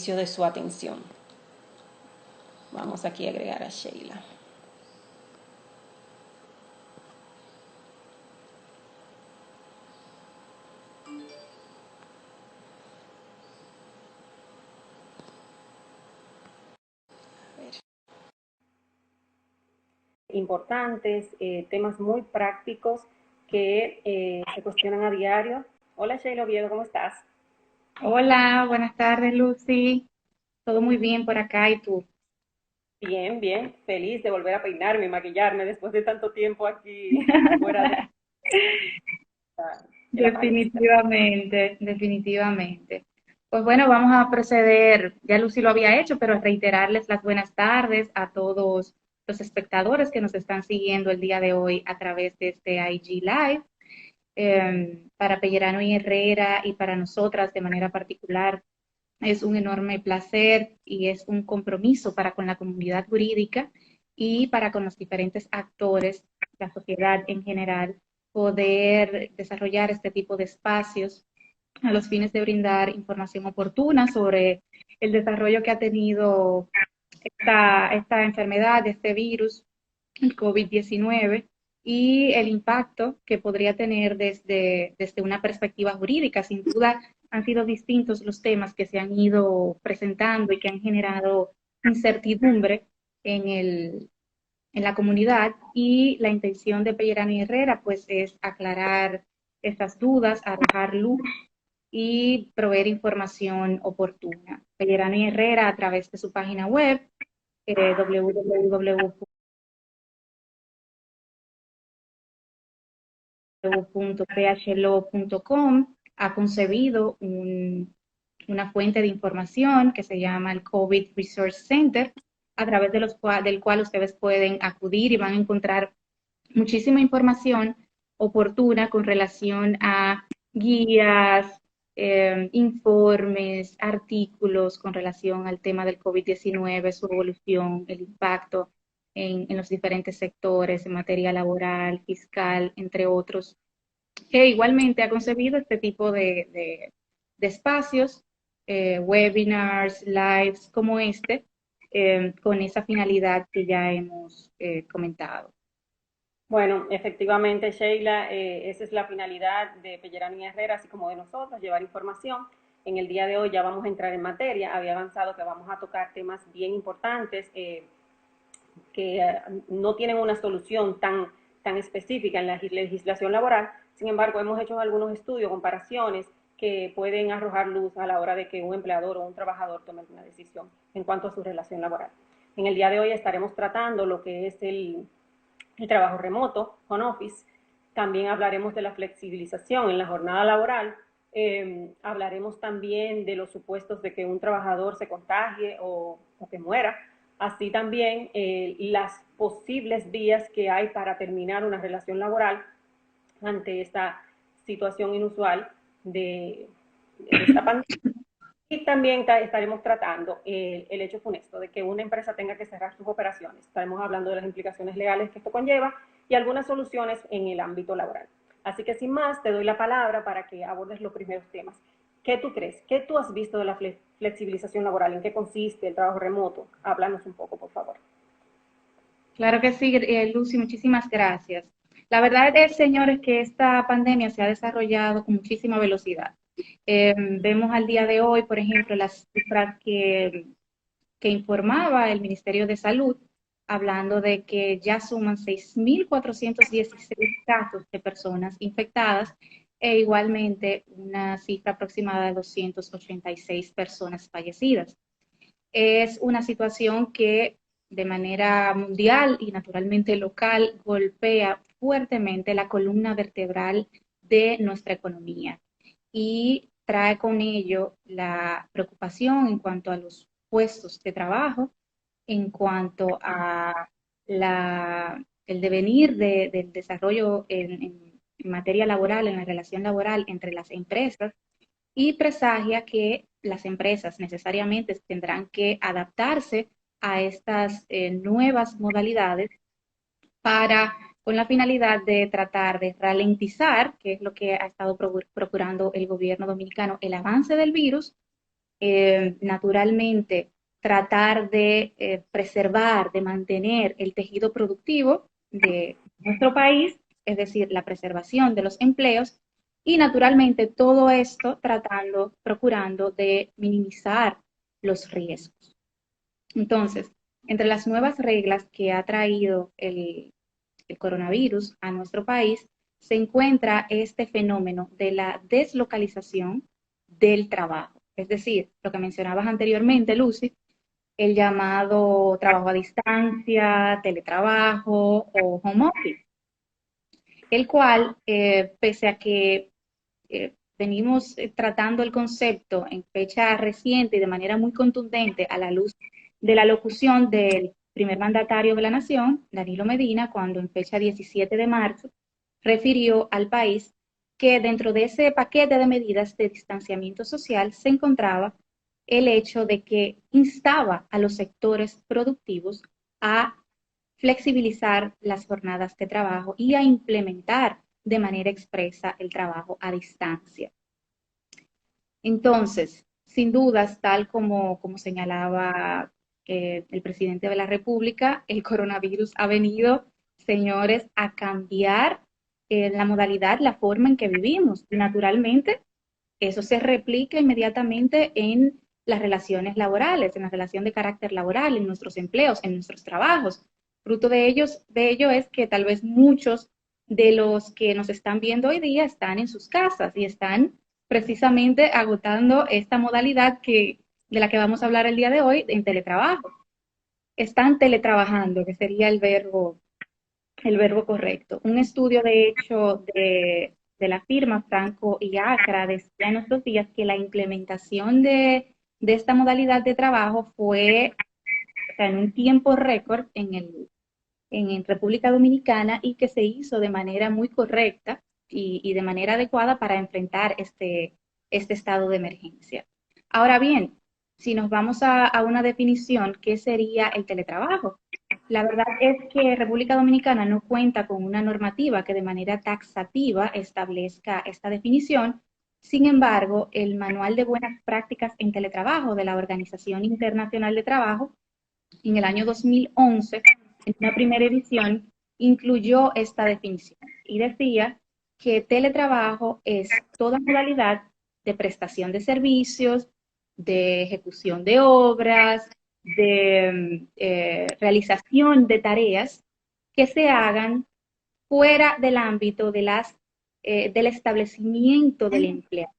de su atención. Vamos aquí a agregar a Sheila. Importantes, temas muy prácticos que se cuestionan a diario. Hola Sheila Oviedo, ¿cómo estás? Hola, buenas tardes, Lucy. Todo muy bien por acá, ¿y tú? Bien, bien, feliz de volver a peinarme y maquillarme después de tanto tiempo aquí fuera de la palestra. Definitivamente, definitivamente. Pues bueno, vamos a proceder, ya Lucy lo había hecho, pero reiterarles las buenas tardes a todos los espectadores que nos están siguiendo el día de hoy a través de este IG Live. Para Pellerano y Herrera y para nosotras de manera particular, es un enorme placer y es un compromiso para con la comunidad jurídica y para con los diferentes actores, la sociedad en general, poder desarrollar este tipo de espacios a los fines de brindar información oportuna sobre el desarrollo que ha tenido esta enfermedad, este virus, el COVID-19, y el impacto que podría tener desde una perspectiva jurídica. Sin duda, han sido distintos los temas que se han ido presentando y que han generado incertidumbre en, en la comunidad, y la intención de Pellerano y Herrera pues es aclarar estas dudas, arrojar luz y proveer información oportuna. Pellerano y Herrera, a través de su página web, www.phlo.com, ha concebido una fuente de información que se llama el COVID Resource Center, a través del cual ustedes pueden acudir y van a encontrar muchísima información oportuna con relación a guías, informes, artículos con relación al tema del COVID-19, su evolución, el impacto en los diferentes sectores, en materia laboral, fiscal, entre otros, que igualmente ha concebido este tipo de espacios, webinars, lives como este, con esa finalidad que ya hemos comentado. Bueno, efectivamente, Sheila, esa es la finalidad de Pellerano y Herrera, así como de nosotros, llevar información. En el día de hoy ya vamos a entrar en materia. Había avanzado que vamos a tocar temas bien importantes que no tienen una solución tan específica en la legislación laboral. Sin embargo, hemos hecho algunos estudios, comparaciones que pueden arrojar luz a la hora de que un empleador o un trabajador tome una decisión en cuanto a su relación laboral. En el día de hoy estaremos tratando lo que es el trabajo remoto, home office. También hablaremos de la flexibilización en la jornada laboral. Hablaremos también de los supuestos de que un trabajador se contagie o que muera. Así también las posibles vías que hay para terminar una relación laboral ante esta situación inusual de esta pandemia. Y también estaremos tratando el hecho funesto de que una empresa tenga que cerrar sus operaciones. Estaremos hablando de las implicaciones legales que esto conlleva y algunas soluciones en el ámbito laboral. Así que sin más, te doy la palabra para que abordes los primeros temas. ¿Qué tú crees? ¿Qué tú has visto de la flexibilización laboral? ¿En qué consiste el trabajo remoto? Háblanos un poco, por favor. Claro que sí, Lucy, muchísimas gracias. La verdad es, señores, que esta pandemia se ha desarrollado con muchísima velocidad. Vemos al día de hoy, por ejemplo, las cifras que informaba el Ministerio de Salud, hablando de que ya suman 6.416 casos de personas infectadas e igualmente una cifra aproximada de 286 personas fallecidas. Es una situación que de manera mundial y naturalmente local golpea fuertemente la columna vertebral de nuestra economía y trae con ello la preocupación en cuanto a los puestos de trabajo, en cuanto a el devenir del desarrollo en materia laboral, en la relación laboral entre las empresas, y presagia que las empresas necesariamente tendrán que adaptarse a estas nuevas modalidades para, con la finalidad de tratar de ralentizar, que es lo que ha estado procurando el gobierno dominicano, el avance del virus, naturalmente tratar de preservar, de mantener el tejido productivo de nuestro país, es decir, la preservación de los empleos, y naturalmente todo esto tratando, procurando de minimizar los riesgos. Entonces, entre las nuevas reglas que ha traído el coronavirus a nuestro país, se encuentra este fenómeno de la deslocalización del trabajo. Es decir, lo que mencionabas anteriormente, Lucy, el llamado trabajo a distancia, teletrabajo o home office, el cual, pese a que venimos tratando el concepto en fecha reciente y de manera muy contundente a la luz de la locución del primer mandatario de la nación, Danilo Medina, cuando en fecha 17 de marzo refirió al país que dentro de ese paquete de medidas de distanciamiento social se encontraba el hecho de que instaba a los sectores productivos a flexibilizar las jornadas de trabajo y a implementar de manera expresa el trabajo a distancia. Entonces, sin dudas, tal como señalaba el presidente de la República, el coronavirus ha venido, señores, a cambiar la modalidad, la forma en que vivimos. Y naturalmente, eso se replica inmediatamente en las relaciones laborales, en la relación de carácter laboral, en nuestros empleos, en nuestros trabajos. Fruto de ello es que tal vez muchos de los que nos están viendo hoy día están en sus casas y están precisamente agotando esta modalidad de la que vamos a hablar el día de hoy en teletrabajo. Están teletrabajando, que sería el verbo correcto. Un estudio, de hecho, de la firma Franco y Acra decía en estos días que la implementación de esta modalidad de trabajo fue, o sea, en un tiempo récord en República Dominicana y que se hizo de manera muy correcta y de manera adecuada para enfrentar este estado de emergencia. Ahora bien, si nos vamos a una definición, ¿qué sería el teletrabajo? La verdad es que República Dominicana no cuenta con una normativa que de manera taxativa establezca esta definición. Sin embargo, el Manual de Buenas Prácticas en Teletrabajo de la Organización Internacional de Trabajo, en el año 2011, en una primera edición, incluyó esta definición y decía que teletrabajo es toda modalidad de prestación de servicios, de ejecución de obras, de realización de tareas que se hagan fuera del ámbito del establecimiento del empleo.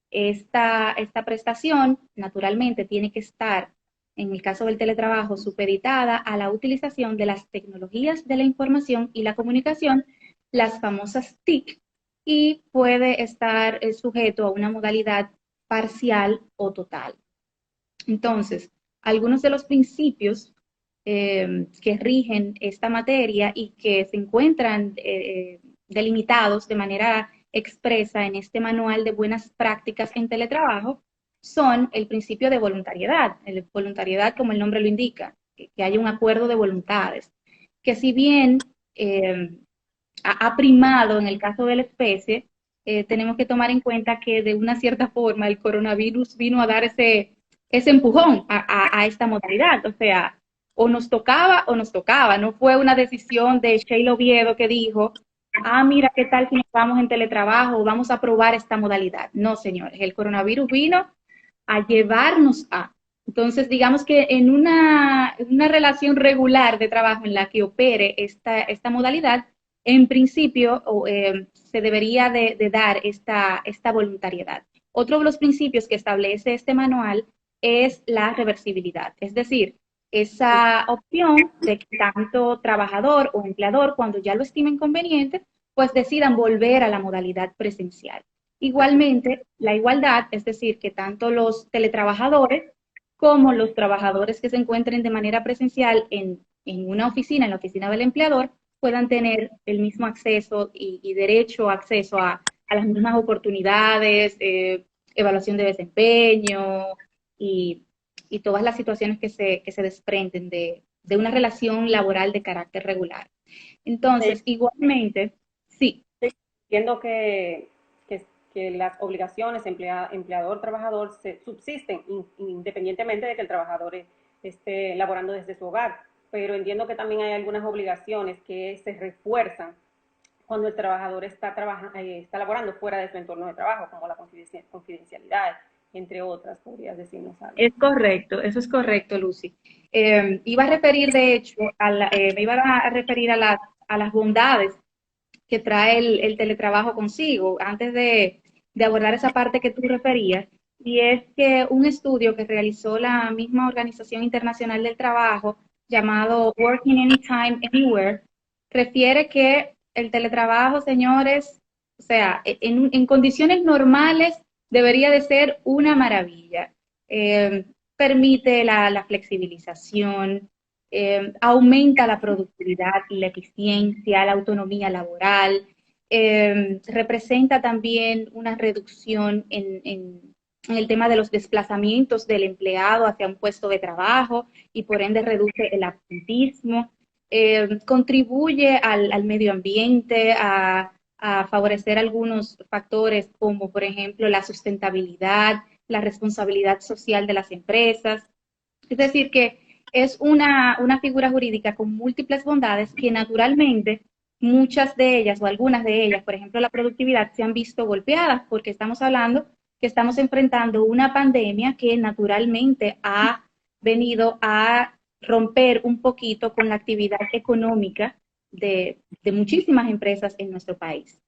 Esta prestación, naturalmente, tiene que estar, en el caso del teletrabajo, supeditada a la utilización de las tecnologías de la información y la comunicación, las famosas TIC, y puede estar sujeto a una modalidad parcial o total. Entonces, algunos de los principios que rigen esta materia y que se encuentran delimitados de manera expresa en este manual de buenas prácticas en teletrabajo son el principio de voluntariedad. El voluntariedad, como el nombre lo indica, que haya un acuerdo de voluntades, que si bien ha primado en el caso de la especie, tenemos que tomar en cuenta que de una cierta forma el coronavirus vino a dar ese empujón a esta modalidad. O sea, o nos tocaba. No fue una decisión de Sheila Oviedo que dijo, mira, ¿qué tal si nos vamos en teletrabajo? Vamos a probar esta modalidad. No, señores, el coronavirus vino a llevarnos a. Entonces, digamos que en una relación regular de trabajo en la que opere esta modalidad, en principio se debería de dar esta voluntariedad. Otro de los principios que establece este manual es la reversibilidad, es decir, esa opción de que tanto trabajador o empleador, cuando ya lo estimen conveniente, pues decidan volver a la modalidad presencial. Igualmente, la igualdad, es decir, que tanto los teletrabajadores como los trabajadores que se encuentren de manera presencial en una oficina, en la oficina del empleador, puedan tener el mismo acceso y derecho a acceso a las mismas oportunidades, evaluación de desempeño y todas las situaciones que se desprenden de una relación laboral de carácter regular. Entonces, igualmente, sí. Entiendo que que las obligaciones empleador-trabajador se subsisten independientemente de que el trabajador esté laborando desde su hogar. Pero entiendo que también hay algunas obligaciones que se refuerzan cuando el trabajador está laborando fuera de su entorno de trabajo, como la confidencialidad, entre otras, podrías decirnos algo. Es correcto, eso es correcto, Lucy. Iba a referir, de hecho, me iba a referir a las bondades que trae el teletrabajo consigo, antes de abordar esa parte que tú referías, y es que un estudio que realizó la misma Organización Internacional del Trabajo, llamado Working Anytime, Anywhere, refiere que el teletrabajo, señores, o sea, en condiciones normales debería de ser una maravilla. Permite la flexibilización, aumenta la productividad y la eficiencia, la autonomía laboral, representa también una reducción en el tema de los desplazamientos del empleado hacia un puesto de trabajo y por ende reduce el absentismo, contribuye al medio ambiente, a favorecer algunos factores como por ejemplo la sustentabilidad, la responsabilidad social de las empresas. Es decir, que es una figura jurídica con múltiples bondades que naturalmente muchas de ellas o algunas de ellas, por ejemplo la productividad, se han visto golpeadas porque estamos hablando que estamos enfrentando una pandemia que naturalmente ha venido a romper un poquito con la actividad económica de muchísimas empresas en nuestro país.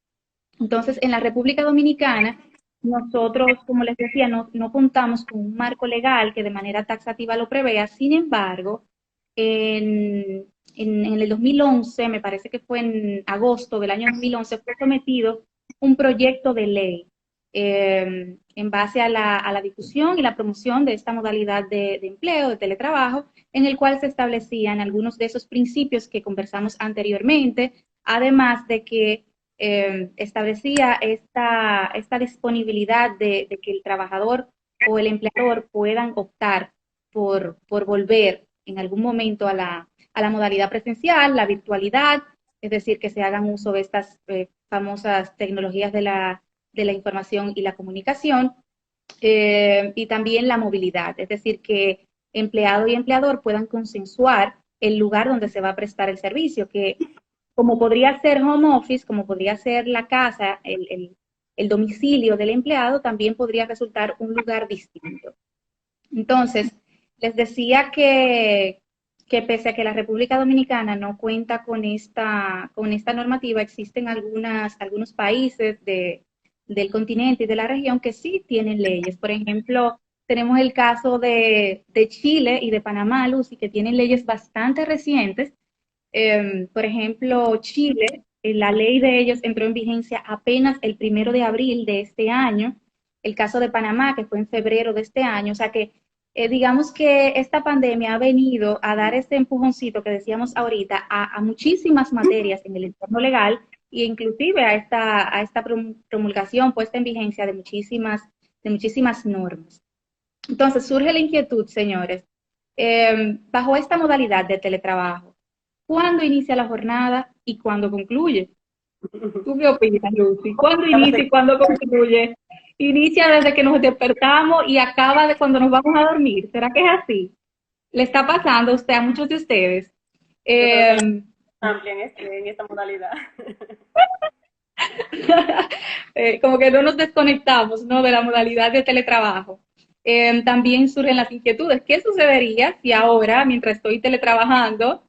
Entonces, en la República Dominicana, nosotros, como les decía, no contamos con un marco legal que de manera taxativa lo prevea. Sin embargo, en el 2011, me parece que fue en agosto del año 2011, fue sometido un proyecto de ley en base a la difusión y la promoción de esta modalidad de empleo, de teletrabajo, en el cual se establecían algunos de esos principios que conversamos anteriormente, además de que establecía esta disponibilidad de que el trabajador o el empleador puedan optar por volver en algún momento a la modalidad presencial, la virtualidad, es decir, que se hagan uso de estas famosas tecnologías de la información y la comunicación, y también la movilidad, es decir, que empleado y empleador puedan consensuar el lugar donde se va a prestar el servicio, que como podría ser home office, como podría ser la casa, el domicilio del empleado, también podría resultar un lugar distinto. Entonces, les decía que pese a que la República Dominicana no cuenta con esta normativa, existen algunos países del continente y de la región que sí tienen leyes. Por ejemplo, tenemos el caso de Chile y de Panamá, Lucy, que tienen leyes bastante recientes. Por ejemplo, Chile, la ley de ellos entró en vigencia apenas el 1 de abril de este año. El caso de Panamá, que fue en febrero de este año. O sea que digamos que esta pandemia ha venido a dar este empujoncito que decíamos ahorita a muchísimas materias en el entorno legal e inclusive a esta promulgación puesta en vigencia de muchísimas normas. Entonces surge la inquietud, señores, bajo esta modalidad de teletrabajo, ¿cuándo inicia la jornada y cuándo concluye? ¿Tú qué opinas, Lucy? ¿Cuándo inicia y cuándo concluye? Inicia desde que nos despertamos y acaba de cuando nos vamos a dormir. ¿Será que es así? ¿Le está pasando a usted, a muchos de ustedes? Amplia en esta modalidad. Como que no nos desconectamos, ¿no?, de la modalidad de teletrabajo. También surgen las inquietudes. ¿Qué sucedería si ahora, mientras estoy teletrabajando,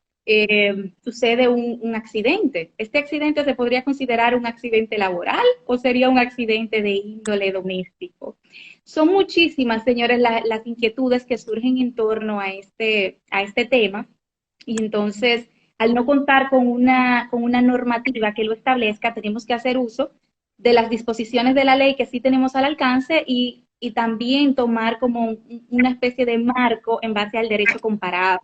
sucede un accidente? ¿Este accidente se podría considerar un accidente laboral o sería un accidente de índole doméstico? Son muchísimas, señores, las inquietudes que surgen en torno a este tema, y entonces, al no contar con una normativa que lo establezca, tenemos que hacer uso de las disposiciones de la ley que sí tenemos al alcance y también tomar como una especie de marco en base al derecho comparado.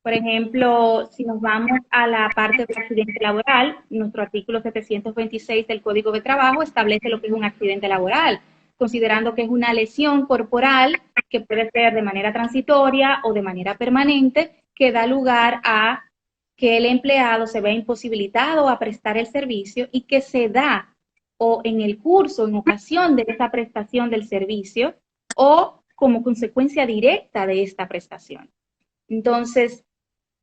Por ejemplo, si nos vamos a la parte del accidente laboral, nuestro artículo 726 del Código de Trabajo establece lo que es un accidente laboral, considerando que es una lesión corporal que puede ser de manera transitoria o de manera permanente, que da lugar a que el empleado se vea imposibilitado a prestar el servicio y que se da o en el curso, en ocasión de esa prestación del servicio, o como consecuencia directa de esta prestación. Entonces,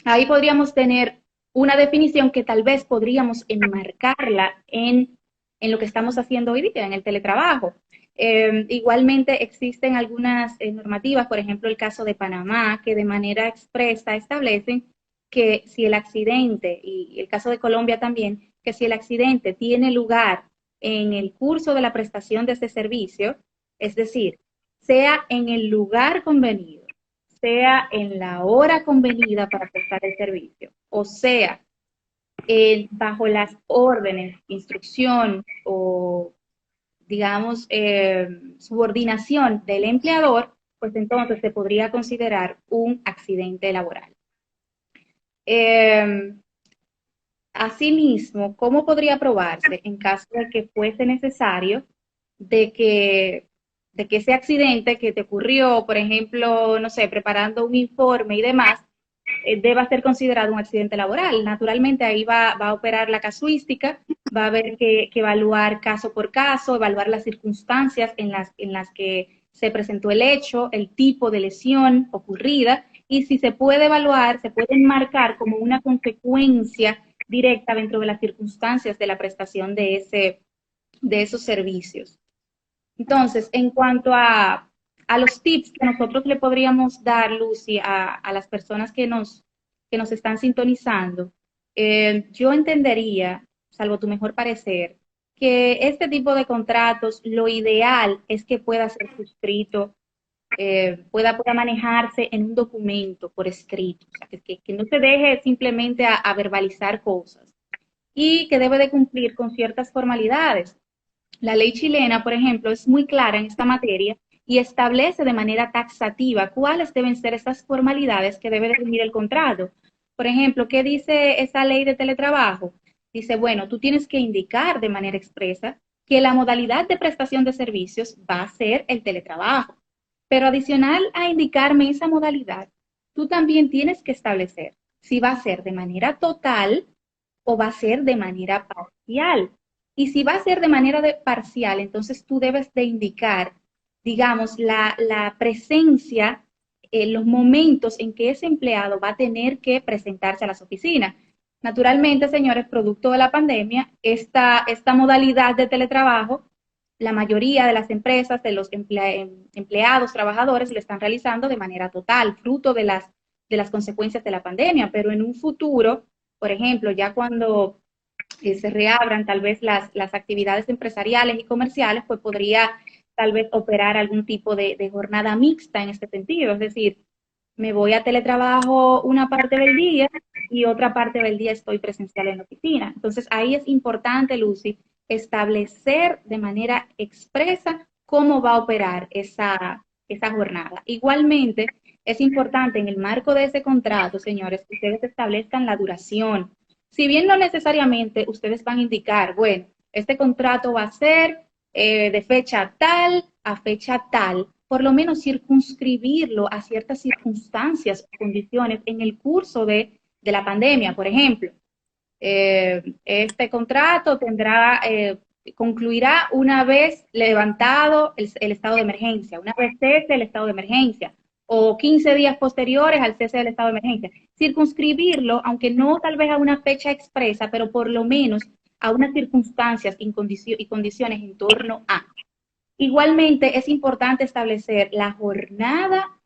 ahí podríamos tener una definición que tal vez podríamos enmarcarla en lo que estamos haciendo hoy día, en el teletrabajo. Igualmente existen algunas normativas, por ejemplo el caso de Panamá, que de manera expresa establecen que si el accidente, y el caso de Colombia también, que si el accidente tiene lugar en el curso de la prestación de ese servicio, es decir, sea en el lugar convenido, sea en la hora convenida para prestar el servicio, o sea, bajo las órdenes, instrucción o, digamos, subordinación del empleador, pues entonces se podría considerar un accidente laboral. Eh, Asimismo, ¿cómo podría probarse en caso de que fuese necesario de que, de que ese accidente que te ocurrió, por ejemplo, no sé, preparando un informe y demás, deba ser considerado un accidente laboral? Naturalmente ahí va a operar la casuística, va a haber que evaluar caso por caso, evaluar las circunstancias en las que se presentó el hecho, el tipo de lesión ocurrida, y si se puede evaluar, se puede enmarcar como una consecuencia directa dentro de las circunstancias de la prestación de esos servicios. Entonces, en cuanto a los tips que nosotros le podríamos dar, Lucy, a las personas que nos están sintonizando, yo entendería, salvo tu mejor parecer, que este tipo de contratos, lo ideal es que pueda ser suscrito, pueda manejarse en un documento por escrito, o sea, que no se deje simplemente a verbalizar cosas y que debe de cumplir con ciertas formalidades. La ley chilena, por ejemplo, es muy clara en esta materia y establece de manera taxativa cuáles deben ser esas formalidades que debe definir el contrato. Por ejemplo, ¿qué dice esa ley de teletrabajo? Dice, bueno, tú tienes que indicar de manera expresa que la modalidad de prestación de servicios va a ser el teletrabajo. Pero adicional a indicarme esa modalidad, tú también tienes que establecer si va a ser de manera total o va a ser de manera parcial. Y si va a ser de manera parcial, entonces tú debes de indicar, digamos, la presencia, los momentos en que ese empleado va a tener que presentarse a las oficinas. Naturalmente, señores, producto de la pandemia, esta modalidad de teletrabajo, la mayoría de las empresas, de los empleados, trabajadores, lo están realizando de manera total, fruto de las consecuencias de la pandemia, pero en un futuro, por ejemplo, ya cuando se reabran tal vez las actividades empresariales y comerciales, pues podría tal vez operar algún tipo de jornada mixta en este sentido, es decir, me voy a teletrabajo una parte del día y otra parte del día estoy presencial en la oficina. Entonces ahí es importante, Lucy, establecer de manera expresa cómo va a operar esa jornada. Igualmente, es importante en el marco de ese contrato, señores, que ustedes establezcan la duración. Si bien no necesariamente ustedes van a indicar, bueno, este contrato va a ser de fecha tal a fecha tal, por lo menos circunscribirlo a ciertas circunstancias o condiciones en el curso de la pandemia, por ejemplo. Este contrato concluirá una vez levantado el estado de emergencia, una vez cese el estado de emergencia, o 15 días posteriores al cese del estado de emergencia. Circunscribirlo, aunque no tal vez a una fecha expresa, pero por lo menos a unas circunstancias y condiciones en torno a. Igualmente, es importante establecer la jornada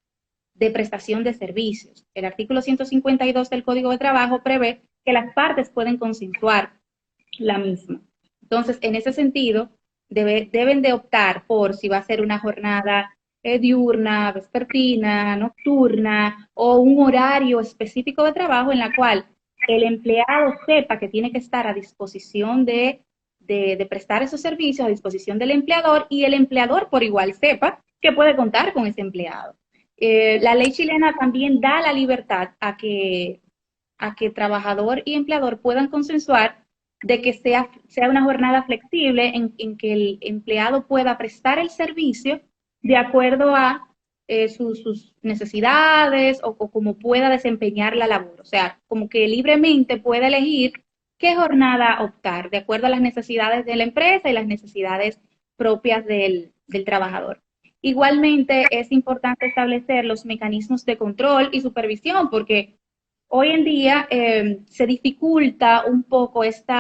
de prestación de servicios. El artículo 152 del Código de Trabajo prevé que las partes pueden consensuar la misma. Entonces, en ese sentido, deben de optar por si va a ser una jornada diurna, vespertina, nocturna o un horario específico de trabajo en la cual el empleado sepa que tiene que estar a disposición de prestar esos servicios, a disposición del empleador, y el empleador por igual sepa que puede contar con ese empleado. La ley chilena también da la libertad a que trabajador y empleador puedan consensuar de que sea una jornada flexible en que el empleado pueda prestar el servicio de acuerdo a sus necesidades o como pueda desempeñar la labor. O sea, como que libremente pueda elegir qué jornada optar, de acuerdo a las necesidades de la empresa y las necesidades propias del trabajador. Igualmente, es importante establecer los mecanismos de control y supervisión, porque hoy en día se dificulta un poco este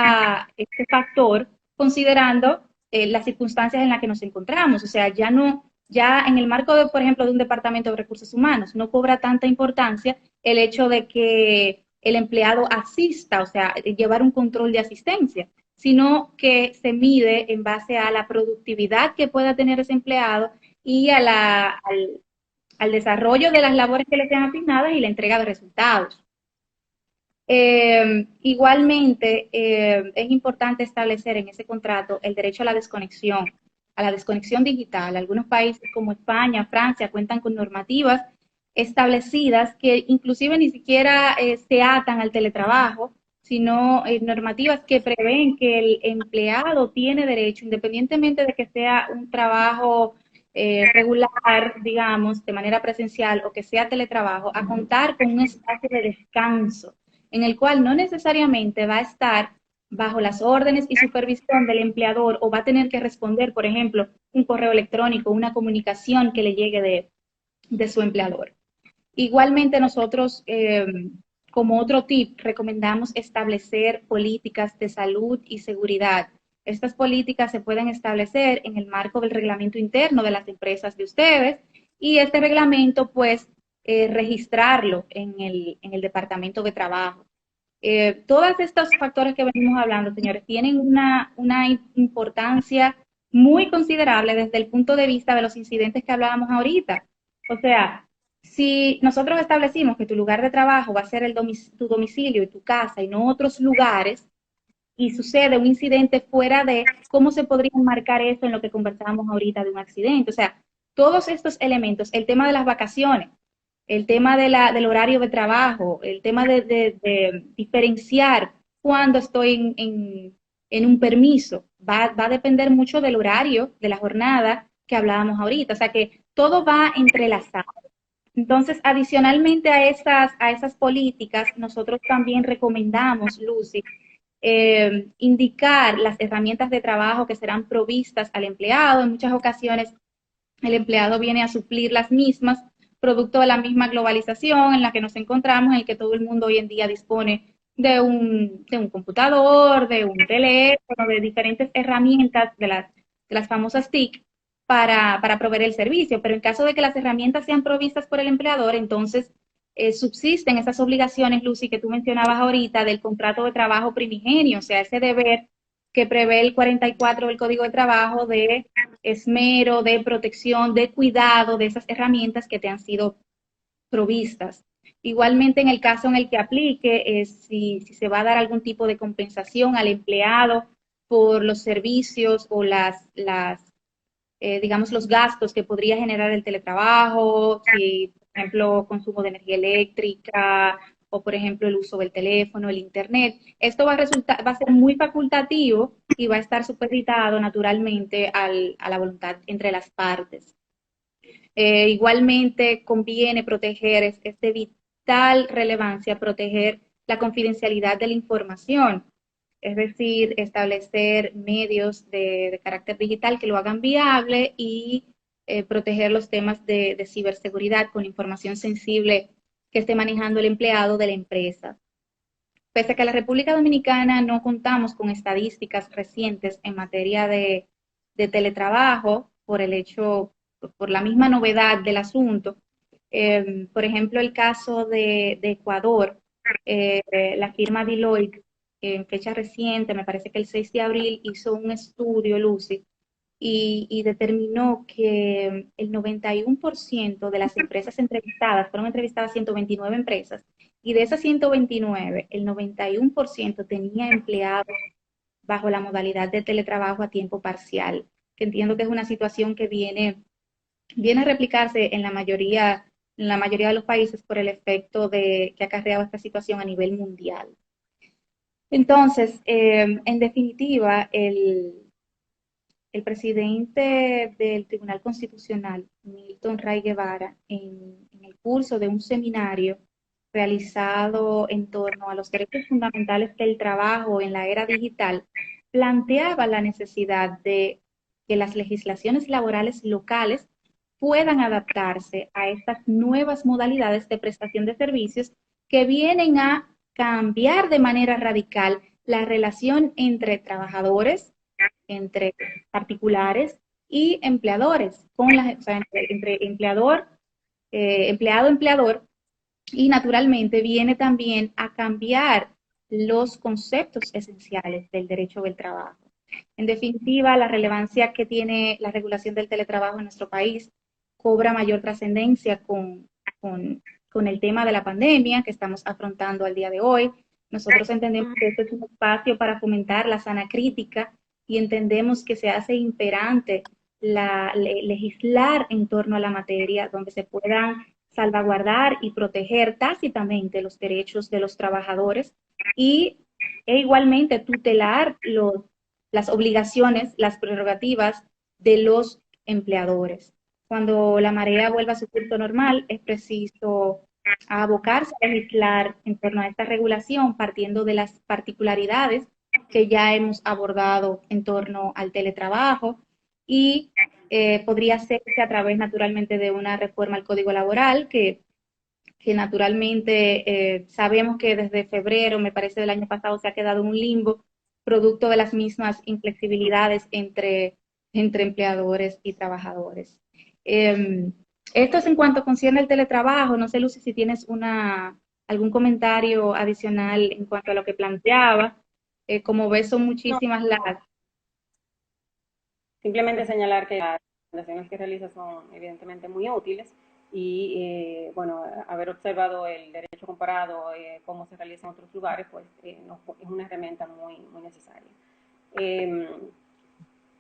factor considerando las circunstancias en las que nos encontramos. O sea, ya no, ya en el marco, de, por ejemplo, de un departamento de recursos humanos, no cobra tanta importancia el hecho de que el empleado asista, o sea, llevar un control de asistencia, sino que se mide en base a la productividad que pueda tener ese empleado y al desarrollo de las labores que le sean asignadas y la entrega de resultados. Igualmente, es importante establecer en ese contrato el derecho a la desconexión digital. Algunos países como España, Francia, cuentan con normativas establecidas que inclusive ni siquiera se atan al teletrabajo, sino normativas que prevén que el empleado tiene derecho, independientemente de que sea un trabajo regular, digamos, de manera presencial o que sea teletrabajo, a contar con un espacio de descanso en el cual no necesariamente va a estar bajo las órdenes y supervisión del empleador o va a tener que responder, por ejemplo, un correo electrónico, una comunicación que le llegue de su empleador. Igualmente nosotros, como otro tip, recomendamos establecer políticas de salud y seguridad. Estas políticas se pueden establecer en el marco del reglamento interno de las empresas de ustedes y este reglamento, pues, registrarlo en el Departamento de Trabajo. Todos estos factores que venimos hablando, señores, tienen una importancia muy considerable desde el punto de vista de los incidentes que hablábamos ahorita. O sea, si nosotros establecimos que tu lugar de trabajo va a ser tu domicilio y tu casa y no otros lugares, y sucede un incidente fuera de, ¿cómo se podría enmarcar eso en lo que conversábamos ahorita de un accidente? O sea, todos estos elementos, el tema de las vacaciones, el tema del horario de trabajo, el tema de diferenciar cuando estoy en un permiso, va a depender mucho del horario, de la jornada que hablábamos ahorita. O sea que todo va entrelazado. Entonces, adicionalmente a esas políticas, nosotros también recomendamos, Lucy, indicar las herramientas de trabajo que serán provistas al empleado. En muchas ocasiones el empleado viene a suplir las mismas, producto de la misma globalización en la que nos encontramos, en el que todo el mundo hoy en día dispone de un computador, de un teléfono, de diferentes herramientas, de las famosas TIC, para proveer el servicio. Pero en caso de que las herramientas sean provistas por el empleador, entonces subsisten esas obligaciones, Lucy, que tú mencionabas ahorita, del contrato de trabajo primigenio, o sea, ese deber que prevé el 44 del Código de Trabajo de esmero, de protección, de cuidado de esas herramientas que te han sido provistas. Igualmente, en el caso en el que aplique, si se va a dar algún tipo de compensación al empleado por los servicios o digamos, los gastos que podría generar el teletrabajo, si, por ejemplo, consumo de energía eléctrica o, por ejemplo, el uso del teléfono, el internet. Esto va a ser muy facultativo y va a estar supeditado naturalmente a la voluntad entre las partes. Igualmente conviene proteger, es de vital relevancia proteger la confidencialidad de la información, es decir, establecer medios de carácter digital que lo hagan viable y proteger los temas de ciberseguridad con información sensible que esté manejando el empleado de la empresa. Pese a que en la República Dominicana no contamos con estadísticas recientes en materia de teletrabajo, por el hecho, por la misma novedad del asunto, por ejemplo, el caso de Ecuador, la firma Deloitte, en fecha reciente, me parece que el 6 de abril, hizo un estudio, Lucy, y determinó que el 91% de las empresas entrevistadas, fueron entrevistadas 129 empresas, y de esas 129, el 91% tenía empleados bajo la modalidad de teletrabajo a tiempo parcial, que entiendo que es una situación que viene a replicarse en la mayoría de los países por el efecto que ha acarreado esta situación a nivel mundial. Entonces, en definitiva, el presidente del Tribunal Constitucional, Milton Ray Guevara, en el curso de un seminario realizado en torno a los derechos fundamentales del trabajo en la era digital, planteaba la necesidad de que las legislaciones laborales locales puedan adaptarse a estas nuevas modalidades de prestación de servicios que vienen a cambiar de manera radical la relación entre trabajadores, entre particulares y empleadores, o sea, entre empleador, empleado, empleador, y naturalmente viene también a cambiar los conceptos esenciales del derecho del trabajo. En definitiva, la relevancia que tiene la regulación del teletrabajo en nuestro país cobra mayor trascendencia con el tema de la pandemia que estamos afrontando al día de hoy. Nosotros entendemos que este es un espacio para fomentar la sana crítica y entendemos que se hace imperante legislar en torno a la materia donde se puedan salvaguardar y proteger tácitamente los derechos de los trabajadores y igualmente tutelar las obligaciones, las prerrogativas de los empleadores. Cuando la marea vuelva a su curso normal, es preciso abocarse a legislar en torno a esta regulación partiendo de las particularidades que ya hemos abordado en torno al teletrabajo y podría hacerse a través naturalmente de una reforma al Código Laboral que naturalmente sabemos que desde febrero, me parece del año pasado, se ha quedado en un limbo producto de las mismas inflexibilidades entre empleadores y trabajadores. Esto es en cuanto concierne el teletrabajo. No sé, Lucy, si tienes algún comentario adicional en cuanto a lo que planteaba. Como ves, son No, muchísimas las... simplemente señalar que las recomendaciones que realiza son evidentemente muy útiles y, bueno, haber observado el derecho comparado, cómo se realiza en otros lugares, pues es una herramienta muy, muy necesaria. Eh,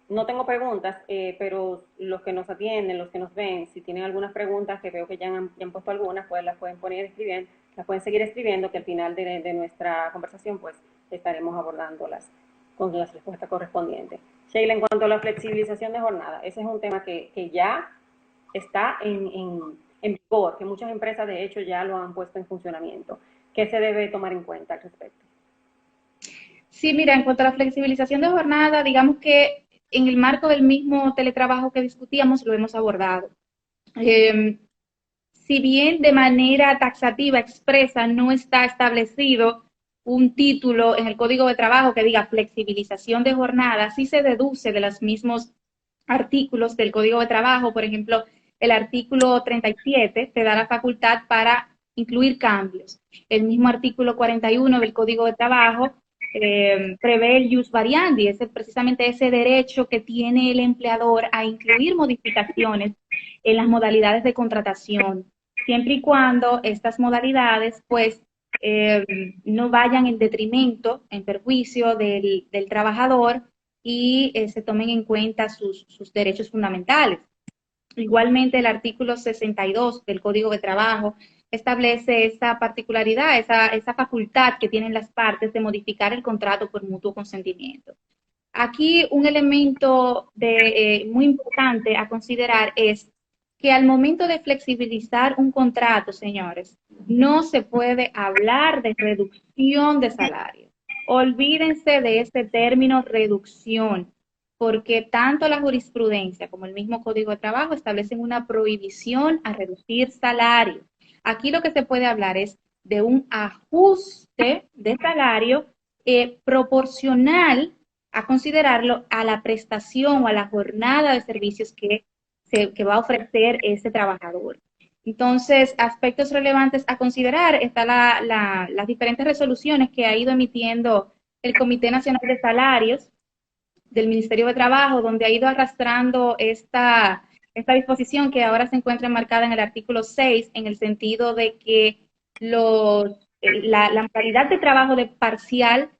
no tengo preguntas, pero los que nos atienden, los que nos ven, si tienen algunas preguntas, que veo que ya han puesto algunas, pues las pueden poner escribiendo, las pueden seguir escribiendo, que al final de nuestra conversación, pues estaremos abordándolas con las respuestas correspondientes. Sheila, en cuanto a la flexibilización de jornada, ese es un tema que ya está en vigor, que muchas empresas de hecho ya lo han puesto en funcionamiento. ¿Qué se debe tomar en cuenta al respecto? Sí, mira, en cuanto a la flexibilización de jornada, digamos que en el marco del mismo teletrabajo que discutíamos, lo hemos abordado. Eh, si bien de manera taxativa, expresa, no está establecido un título en el Código de Trabajo que diga flexibilización de jornada, sí se deduce de los mismos artículos del Código de Trabajo. Por ejemplo, el artículo 37 te da la facultad para incluir cambios. El mismo artículo 41 del Código de Trabajo prevé el jus variandi, es precisamente ese derecho que tiene el empleador a incluir modificaciones en las modalidades de contratación, siempre y cuando estas modalidades pues no vayan en detrimento, en perjuicio del trabajador y se tomen en cuenta sus derechos fundamentales. Igualmente, el artículo 62 del Código de Trabajo establece esa particularidad, esa facultad que tienen las partes de modificar el contrato por mutuo consentimiento. Aquí un elemento muy importante a considerar es que al momento de flexibilizar un contrato, señores, no se puede hablar de reducción de salario. Olvídense de este término reducción, porque tanto la jurisprudencia como el mismo Código de Trabajo establecen una prohibición a reducir salario. Aquí lo que se puede hablar es de un ajuste de salario proporcional a considerarlo a la prestación o a la jornada de servicios que va a ofrecer ese trabajador. Entonces, aspectos relevantes a considerar están las diferentes resoluciones que ha ido emitiendo el Comité Nacional de Salarios del Ministerio de Trabajo, donde ha ido arrastrando esta disposición que ahora se encuentra enmarcada en el artículo 6, en el sentido de que la modalidad de trabajo de parcial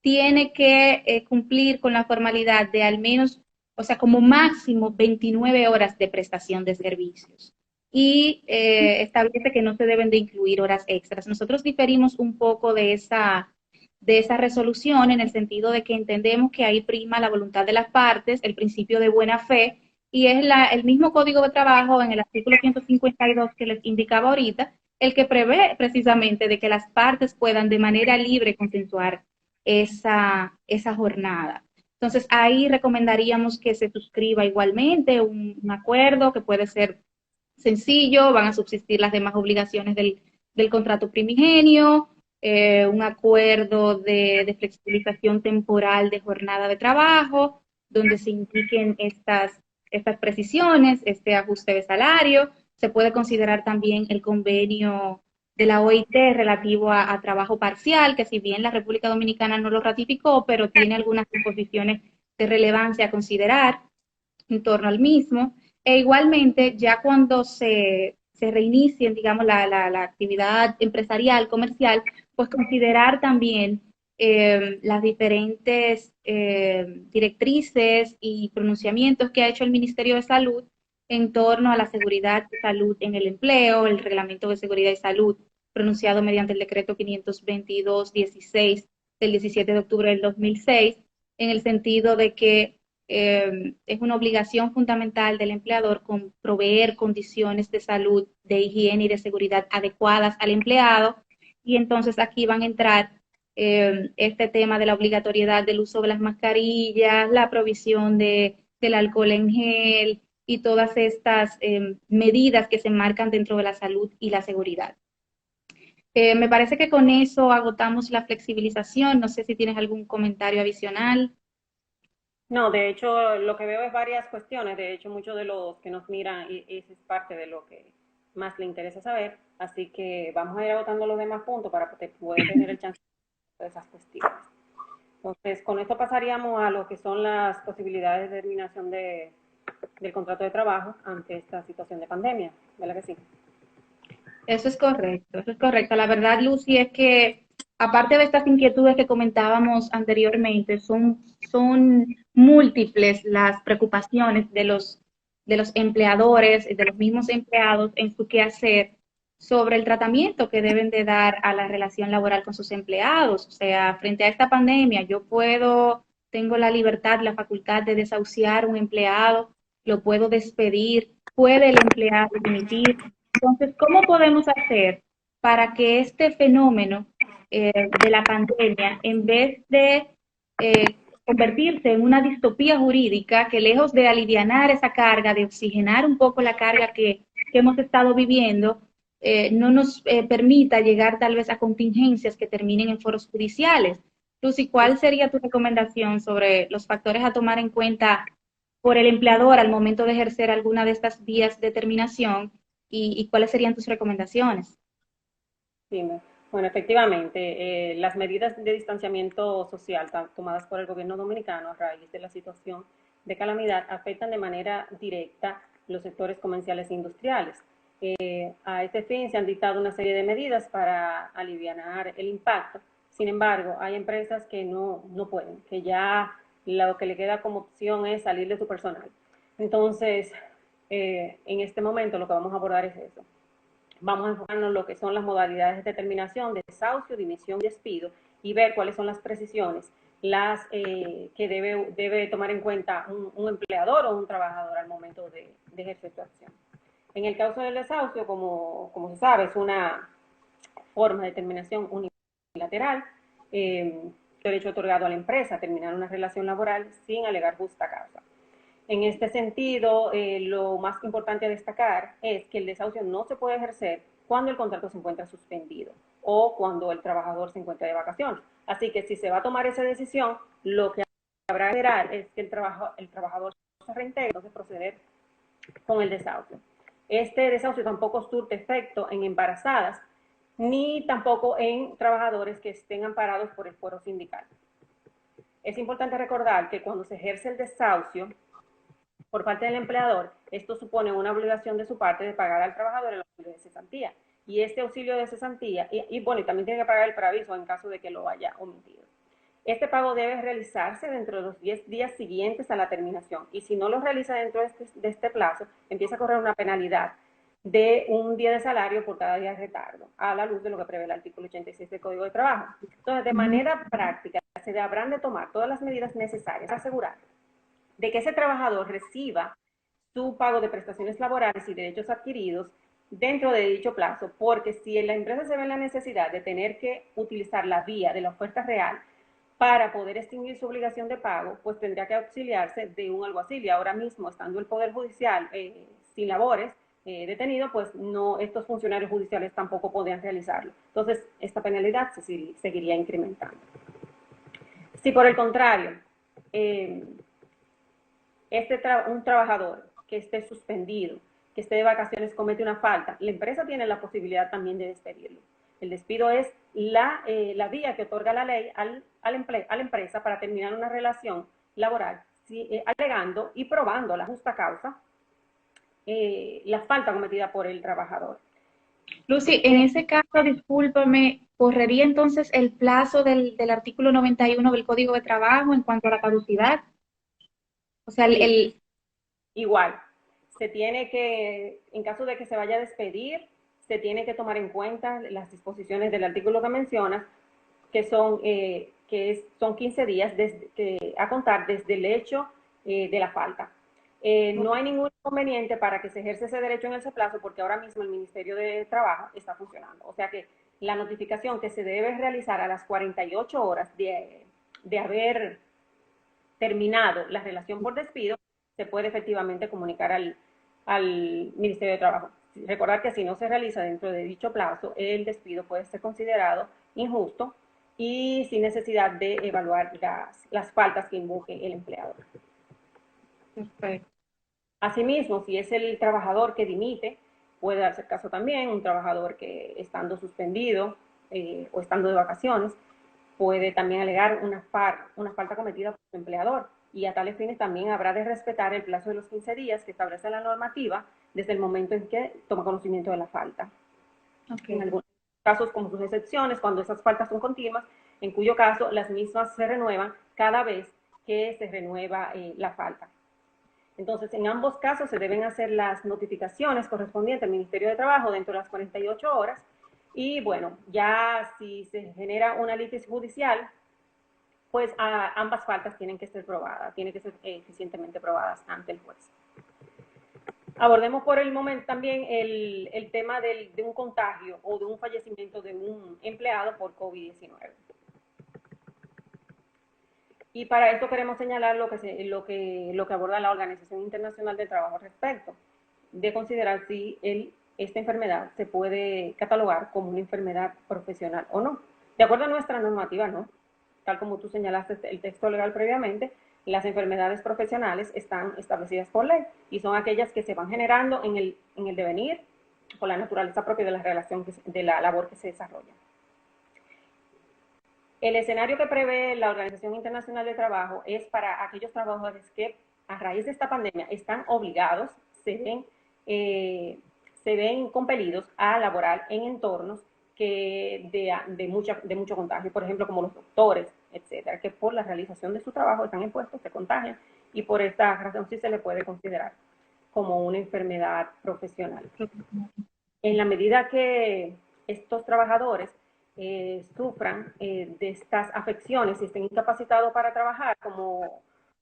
tiene que cumplir con la formalidad de al menos, o sea, como máximo 29 horas de prestación de servicios. Y establece que no se deben de incluir horas extras. Nosotros diferimos un poco de esa resolución en el sentido de que entendemos que ahí prima la voluntad de las partes, el principio de buena fe y es el mismo Código de Trabajo en el artículo 152 que les indicaba ahorita, el que prevé precisamente de que las partes puedan de manera libre consensuar esa jornada. Entonces, ahí recomendaríamos que se suscriba igualmente un acuerdo que puede ser sencillo, van a subsistir las demás obligaciones del contrato primigenio, un acuerdo de flexibilización temporal de jornada de trabajo, donde se indiquen estas precisiones, este ajuste de salario. Se puede considerar también el convenio de la OIT relativo a trabajo parcial, que si bien la República Dominicana no lo ratificó, pero tiene algunas disposiciones de relevancia a considerar en torno al mismo. E igualmente, ya cuando se reinicien, digamos, la actividad empresarial, comercial, pues considerar también las diferentes directrices y pronunciamientos que ha hecho el Ministerio de Salud en torno a la seguridad y salud en el empleo, el Reglamento de Seguridad y Salud pronunciado mediante el decreto 522-16 del 17 de octubre del 2006, en el sentido de que es una obligación fundamental del empleador con proveer condiciones de salud, de higiene y de seguridad adecuadas al empleado. Y entonces aquí van a entrar este tema de la obligatoriedad del uso de las mascarillas, la provisión del alcohol en gel y todas estas medidas que se marcan dentro de la salud y la seguridad. Me parece que con eso agotamos la flexibilización. No sé si tienes algún comentario adicional. No, de hecho, lo que veo es varias cuestiones. De hecho, muchos de los que nos miran, y eso es parte de lo que más le interesa saber. Así que vamos a ir agotando los demás puntos para poder tener el chance de esas cuestiones. Entonces, con esto pasaríamos a lo que son las posibilidades de terminación del contrato de trabajo ante esta situación de pandemia. ¿Verdad que sí? Eso es correcto, eso es correcto. La verdad, Lucy, es que aparte de estas inquietudes que comentábamos anteriormente, son múltiples las preocupaciones de los empleadores, de los mismos empleados en su quehacer sobre el tratamiento que deben de dar a la relación laboral con sus empleados. O sea, frente a esta pandemia, tengo la libertad, la facultad de desahuciar un empleado, lo puedo despedir, puede el empleado dimitir. Entonces, ¿cómo podemos hacer para que este fenómeno de la pandemia, en vez de convertirse en una distopía jurídica, que lejos de alivianar esa carga, de oxigenar un poco la carga que hemos estado viviendo, no nos permita llegar tal vez a contingencias que terminen en foros judiciales? Lucy, ¿cuál sería tu recomendación sobre los factores a tomar en cuenta por el empleador al momento de ejercer alguna de estas vías de terminación y cuáles serían tus recomendaciones? Sí, bueno, efectivamente, las medidas de distanciamiento social tomadas por el gobierno dominicano a raíz de la situación de calamidad afectan de manera directa los sectores comerciales e industriales. A este fin se han dictado una serie de medidas para aliviar el impacto. Sin embargo, hay empresas que no pueden, que ya lo que le queda como opción es salir de su personal. Entonces, en este momento lo que vamos a abordar es eso. Vamos a enfocarnos en lo que son las modalidades de determinación de desahucio, dimisión y despido y ver cuáles son las precisiones que debe tomar en cuenta un empleador o un trabajador al momento de ejercer su acción. En el caso del desahucio, como se sabe, es una forma de terminación unilateral, derecho otorgado a la empresa a terminar una relación laboral sin alegar justa causa. En este sentido, lo más importante a destacar es que el desahucio no se puede ejercer cuando el contrato se encuentra suspendido o cuando el trabajador se encuentra de vacaciones. Así que si se va a tomar esa decisión, lo que habrá que esperar es que el trabajador se reintegre, entonces proceder con el desahucio. Este desahucio tampoco surte efecto en embarazadas ni tampoco en trabajadores que estén amparados por el fuero sindical. Es importante recordar que cuando se ejerce el desahucio por parte del empleador, esto supone una obligación de su parte de pagar al trabajador el auxilio de cesantía. Y este auxilio de cesantía, bueno, y también tiene que pagar el preaviso en caso de que lo haya omitido. Este pago debe realizarse dentro de los 10 días siguientes a la terminación. Y si no lo realiza dentro de este plazo, empieza a correr una penalidad de un día de salario por cada día de retardo, a la luz de lo que prevé el artículo 86 del Código de Trabajo. Entonces, de manera práctica, se habrán de tomar todas las medidas necesarias para asegurar de que ese trabajador reciba su pago de prestaciones laborales y derechos adquiridos dentro de dicho plazo, porque si la empresa se ve en la necesidad de tener que utilizar la vía de la oferta real para poder extinguir su obligación de pago, pues tendría que auxiliarse de un alguacil. Y ahora mismo, estando el Poder Judicial sin labores, detenido, pues no, estos funcionarios judiciales tampoco podían realizarlo. Entonces, esta penalidad se seguiría incrementando. Si por el contrario, un trabajador que esté suspendido, que esté de vacaciones, comete una falta, la empresa tiene la posibilidad también de despedirlo. El despido es la vía que otorga la ley a la empresa para terminar una relación laboral, alegando y probando la justa causa la falta cometida por el trabajador. Lucy, en ese caso, discúlpame, ¿correría entonces el plazo del artículo 91 del Código de Trabajo en cuanto a la caducidad? O sea, Sí, igual, se tiene que, en caso de que se vaya a despedir, se tiene que tomar en cuenta las disposiciones del artículo que mencionas, son 15 días a contar desde el hecho de la falta. No hay ningún inconveniente para que se ejerza ese derecho en ese plazo, porque ahora mismo el Ministerio de Trabajo está funcionando. O sea que la notificación que se debe realizar a las 48 horas de haber terminado la relación por despido, se puede efectivamente comunicar al Ministerio de Trabajo. Recordar que si no se realiza dentro de dicho plazo, el despido puede ser considerado injusto y sin necesidad de evaluar las faltas que invoque el empleador. perfecto. Asimismo, si es el trabajador que dimite, puede darse el caso también, un trabajador que estando suspendido o estando de vacaciones, puede también alegar una falta cometida por su empleador, y a tales fines también habrá de respetar el plazo de los 15 días que establece la normativa desde el momento en que toma conocimiento de la falta. En Okay. algunos casos, como sus excepciones, cuando esas faltas son continuas, en cuyo caso las mismas se renuevan cada vez que se renueva la falta. Entonces, en ambos casos se deben hacer las notificaciones correspondientes al Ministerio de Trabajo dentro de las 48 horas. Y bueno, ya si se genera una litis judicial, pues ambas faltas tienen que ser probadas, tienen que ser eficientemente probadas ante el juez. Abordemos por el momento también el tema de un contagio o de un fallecimiento de un empleado por COVID-19. Y para esto queremos señalar lo que aborda la Organización Internacional del Trabajo al respecto, de considerar si esta enfermedad se puede catalogar como una enfermedad profesional o no. De acuerdo a nuestra normativa, no. Tal como tú señalaste el texto legal previamente, las enfermedades profesionales están establecidas por ley y son aquellas que se van generando en el devenir por la naturaleza propia de la relación, de la labor que se desarrolla. El escenario que prevé la Organización Internacional de Trabajo es para aquellos trabajadores que a raíz de esta pandemia están obligados, se ven compelidos a laborar en entornos de mucho contagio, por ejemplo, como los doctores, etcétera, que por la realización de su trabajo están expuestos, se contagian, y por esta razón sí se le puede considerar como una enfermedad profesional. En la medida que estos trabajadores sufran de estas afecciones y estén incapacitados para trabajar como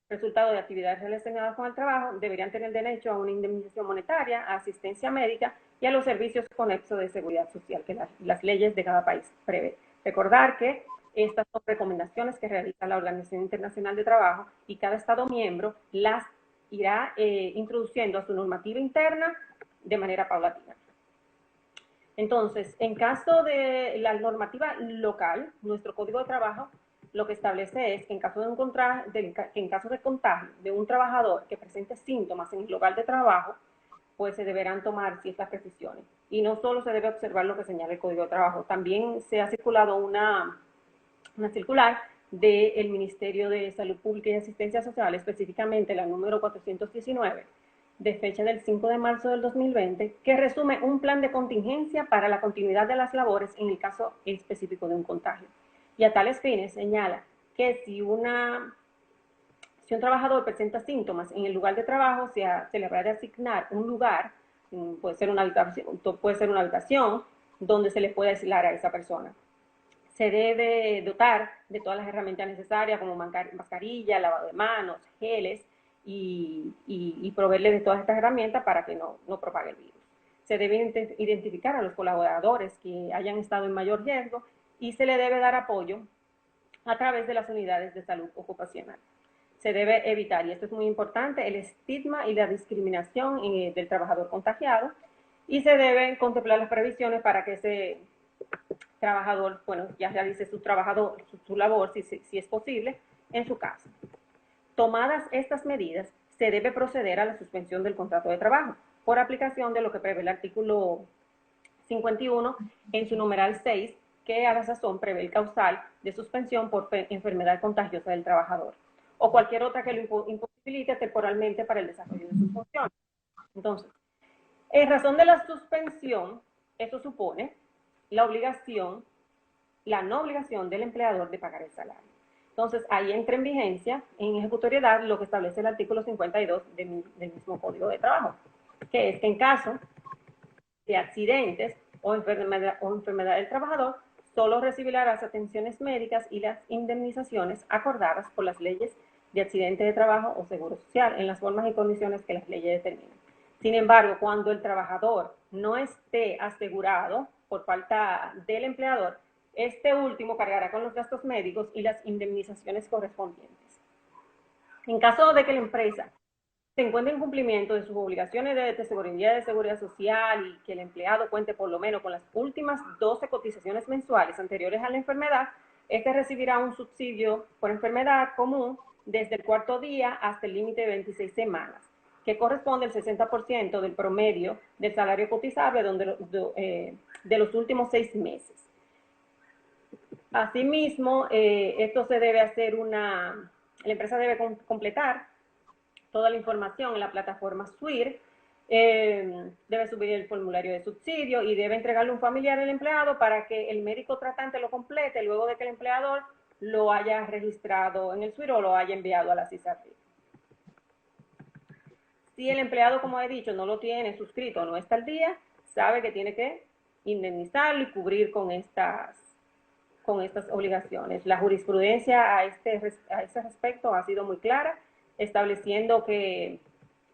resultado de actividades relacionadas con el trabajo, deberían tener derecho a una indemnización monetaria, a asistencia médica y a los servicios conexos de seguridad social que las leyes de cada país prevén. Recordar que estas son recomendaciones que realiza la Organización Internacional de Trabajo y cada Estado miembro las irá introduciendo a su normativa interna de manera paulatina. Entonces, en caso de la normativa local, nuestro Código de Trabajo lo que establece es que en caso de contagio de un trabajador que presente síntomas en el lugar de trabajo, pues se deberán tomar ciertas precisiones. Y no solo se debe observar lo que señala el Código de Trabajo, también se ha circulado una circular del Ministerio de Salud Pública y Asistencia Social, específicamente la número 419, de fecha del 5 de marzo del 2020, que resume un plan de contingencia para la continuidad de las labores en el caso específico de un contagio. Y a tales fines señala que si un trabajador presenta síntomas en el lugar de trabajo, se le habrá de asignar un lugar, puede ser una habitación donde se le pueda aislar a esa persona. Se debe dotar de todas las herramientas necesarias como mascarilla, lavado de manos, geles, y proveerle de todas estas herramientas para que no propague el virus. Se debe identificar a los colaboradores que hayan estado en mayor riesgo y se le debe dar apoyo a través de las unidades de salud ocupacional. Se debe evitar, y esto es muy importante, el estigma y la discriminación del trabajador contagiado, y se deben contemplar las previsiones para que ese trabajador, bueno, ya realice su labor, si es posible, en su casa. Tomadas estas medidas, se debe proceder a la suspensión del contrato de trabajo por aplicación de lo que prevé el artículo 51 en su numeral 6, que a la sazón prevé el causal de suspensión por enfermedad contagiosa del trabajador o cualquier otra que lo imposibilite temporalmente para el desarrollo de sus funciones. Entonces, en razón de la suspensión, eso supone la no obligación del empleador de pagar el salario. Entonces, ahí entra en vigencia, en ejecutoriedad, lo que establece el artículo 52 del mismo Código de Trabajo, que es que en caso de accidentes o enfermedad del trabajador, solo recibirá las atenciones médicas y las indemnizaciones acordadas por las leyes de accidente de trabajo o seguro social en las formas y condiciones que las leyes determinan. Sin embargo, cuando el trabajador no esté asegurado por falta del empleador, este último cargará con los gastos médicos y las indemnizaciones correspondientes. En caso de que la empresa se encuentre en cumplimiento de sus obligaciones de seguridad social y que el empleado cuente por lo menos con las últimas 12 cotizaciones mensuales anteriores a la enfermedad, este recibirá un subsidio por enfermedad común desde el cuarto día hasta el límite de 26 semanas, que corresponde al 60% del promedio del salario cotizable de los últimos 6 meses. Asimismo, esto se debe hacer la empresa debe completar toda la información en la plataforma SWIR, debe subir el formulario de subsidio y debe entregarle un familiar al empleado para que el médico tratante lo complete luego de que el empleador lo haya registrado en el SWIR o lo haya enviado a la CISAPRI. Si el empleado, como he dicho, no lo tiene suscrito o no está al día, sabe que tiene que indemnizarlo y cubrir con estas obligaciones. La jurisprudencia a ese respecto ha sido muy clara, estableciendo que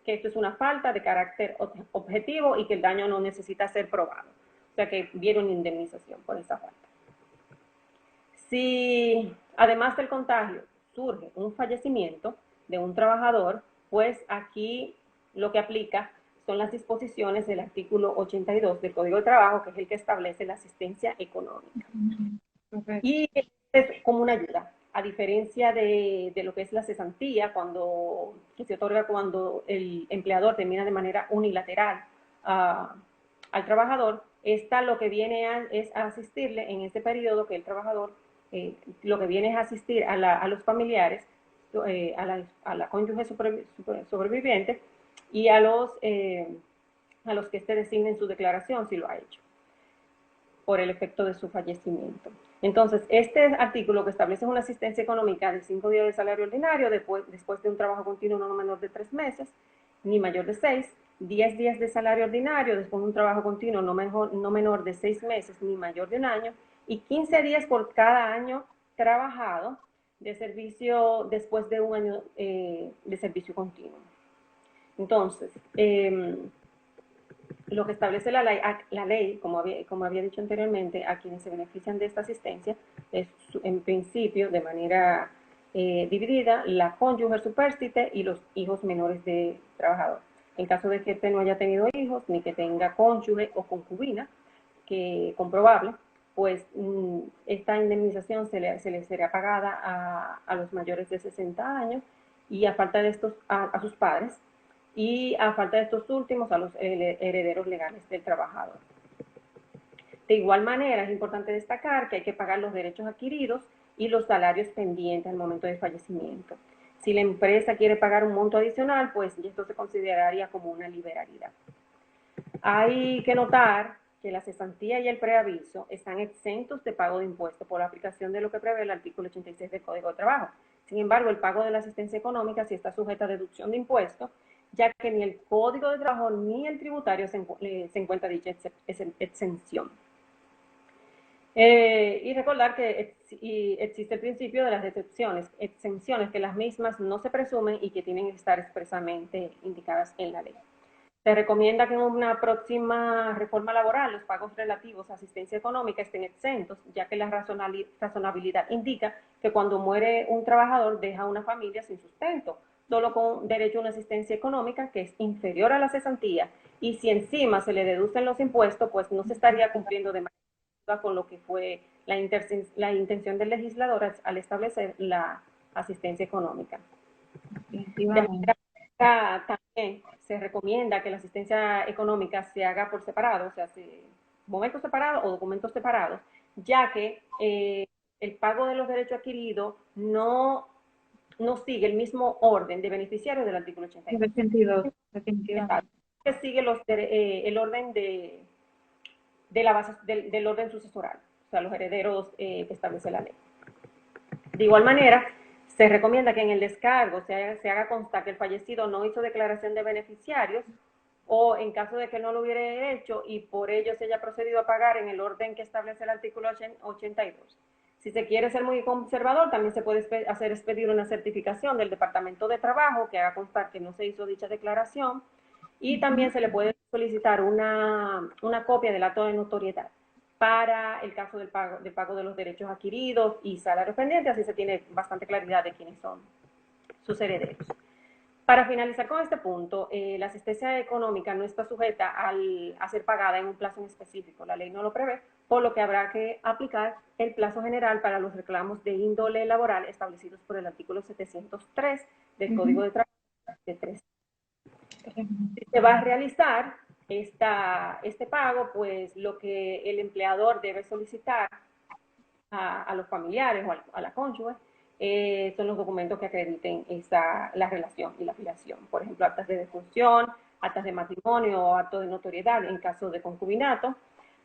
esto es una falta de carácter objetivo y que el daño no necesita ser probado. O sea que vieron indemnización por esa falta. Si además del contagio surge un fallecimiento de un trabajador, pues aquí lo que aplica son las disposiciones del artículo 82 del Código de Trabajo, que es el que establece la asistencia económica. Okay. Y es como una ayuda, a diferencia de lo que es la cesantía, que se otorga cuando el empleador termina de manera unilateral al trabajador. Esta lo que viene es a asistirle en ese periodo que el trabajador, lo que viene es asistir a los familiares, a la cónyuge sobreviviente y a los que este designe en su declaración si lo ha hecho, por el efecto de su fallecimiento. Entonces, este artículo que establece una asistencia económica de 5 días de salario ordinario después de un trabajo continuo no menor de 3 meses, ni mayor de 6, 10 días de salario ordinario después de un trabajo continuo no menor de 6 meses, ni mayor de un año, y 15 días por cada año trabajado de servicio después de un año de servicio continuo. Entonces, lo que establece la ley, como había dicho anteriormente, a quienes se benefician de esta asistencia es, en principio, de manera dividida, la cónyuge supérstite y los hijos menores de trabajador. En caso de que este no haya tenido hijos, ni que tenga cónyuge o concubina, que comprobable, pues esta indemnización se le será pagada a los mayores de 60 años y a falta de estos, a sus padres, y a falta de estos últimos a los herederos legales del trabajador. De igual manera, es importante destacar que hay que pagar los derechos adquiridos y los salarios pendientes al momento de fallecimiento. Si la empresa quiere pagar un monto adicional, pues esto se consideraría como una liberalidad. Hay que notar que la cesantía y el preaviso están exentos de pago de impuestos por la aplicación de lo que prevé el artículo 86 del Código de Trabajo. Sin embargo, el pago de la asistencia económica sí está sujeta a deducción de impuestos, ya que ni el Código de Trabajo ni el tributario se encuentra dicha exención. Y recordar que existe el principio de las exenciones, que las mismas no se presumen y que tienen que estar expresamente indicadas en la ley. Se recomienda que en una próxima reforma laboral los pagos relativos a asistencia económica estén exentos, ya que la razonabilidad indica que cuando muere un trabajador deja una familia sin sustento, solo con derecho a una asistencia económica que es inferior a la cesantía, y si encima se le deducen los impuestos, pues no se estaría cumpliendo de manera con lo que fue la intención del legislador al establecer la asistencia económica. De Definitivamente. manera también se recomienda que la asistencia económica se haga por separado, o sea, momentos separados o documentos separados, ya que el pago de los derechos adquiridos no sigue el mismo orden de beneficiarios del artículo 82. 62, Exacto. definitivamente. Que sigue el orden de la base del orden sucesoral, o sea, los herederos que establece la ley. De igual manera, se recomienda que en el descargo se haga constar que el fallecido no hizo declaración de beneficiarios, o en caso de que no lo hubiera hecho y por ello se haya procedido a pagar en el orden que establece el artículo 82. Si se quiere ser muy conservador, también se puede expedir una certificación del Departamento de Trabajo que haga constar que no se hizo dicha declaración, y también se le puede solicitar una copia del acto de notoriedad para el caso del pago de los derechos adquiridos y salarios pendientes, así se tiene bastante claridad de quiénes son sus herederos. Para finalizar con este punto, la asistencia económica no está sujeta a ser pagada en un plazo en específico. La ley no lo prevé, por lo que habrá que aplicar el plazo general para los reclamos de índole laboral establecidos por el artículo 703 del Código de Trabajo de 3. Si se va a realizar este pago, pues lo que el empleador debe solicitar a los familiares o a la cónyuge son los documentos que acrediten la relación y la filiación. Por ejemplo, actas de defunción, actas de matrimonio o actos de notoriedad en caso de concubinato,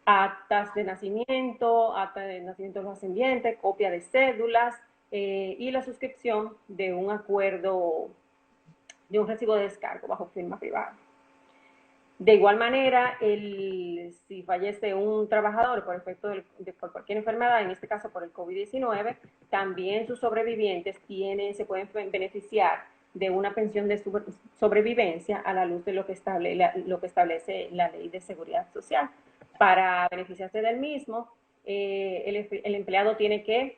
actas de nacimiento de los ascendientes, copia de cédulas y la suscripción de un acuerdo, de un recibo de descargo bajo firma privada. De igual manera, si fallece un trabajador por efecto por cualquier enfermedad, en este caso por el COVID-19, también sus sobrevivientes se pueden beneficiar de una pensión de sobrevivencia a la luz de lo que establece la Ley de Seguridad Social. Para beneficiarse del mismo, el empleado tiene que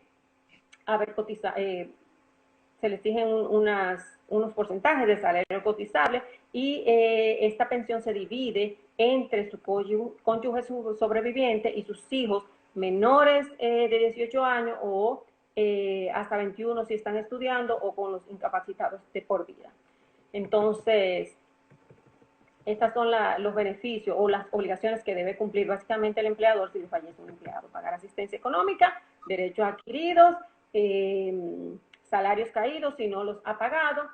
haber cotizado, se les exigen unos porcentajes de salario cotizable, y esta pensión se divide entre su cónyuge sobreviviente y sus hijos menores de 18 años o hasta 21 si están estudiando, o con los incapacitados de por vida. Entonces, estas son los beneficios o las obligaciones que debe cumplir básicamente el empleador si le fallece un empleado: pagar asistencia económica, derechos adquiridos, salarios caídos si no los ha pagado,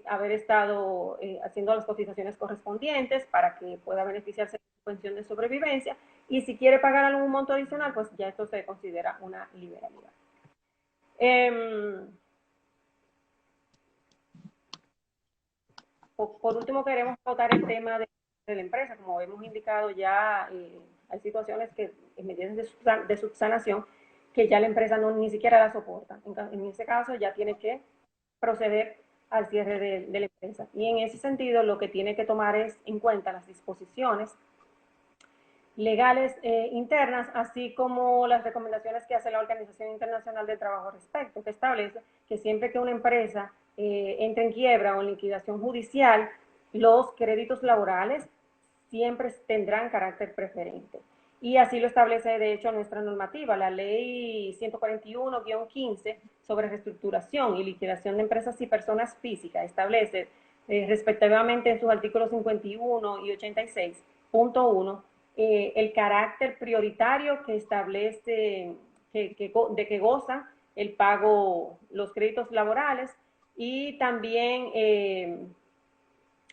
haber estado haciendo las cotizaciones correspondientes para que pueda beneficiarse de su pensión de sobrevivencia, y si quiere pagar algún monto adicional, pues ya esto se considera una liberalidad. Por último, queremos tratar el tema de la empresa. Como hemos indicado ya, hay situaciones que en medidas de subsanación que ya la empresa ni siquiera la soporta. En ese caso ya tiene que proceder al cierre de la empresa. Y en ese sentido, lo que tiene que tomar es en cuenta las disposiciones legales internas, así como las recomendaciones que hace la Organización Internacional del Trabajo al respecto, que establece que siempre que una empresa entre en quiebra o en liquidación judicial, los créditos laborales siempre tendrán carácter preferente. Y así lo establece, de hecho, nuestra normativa, la Ley 141-15 sobre reestructuración y liquidación de empresas y personas físicas. Establece, respectivamente en sus artículos 51 y 86.1, el carácter prioritario que establece, de que goza el pago, los créditos laborales, y también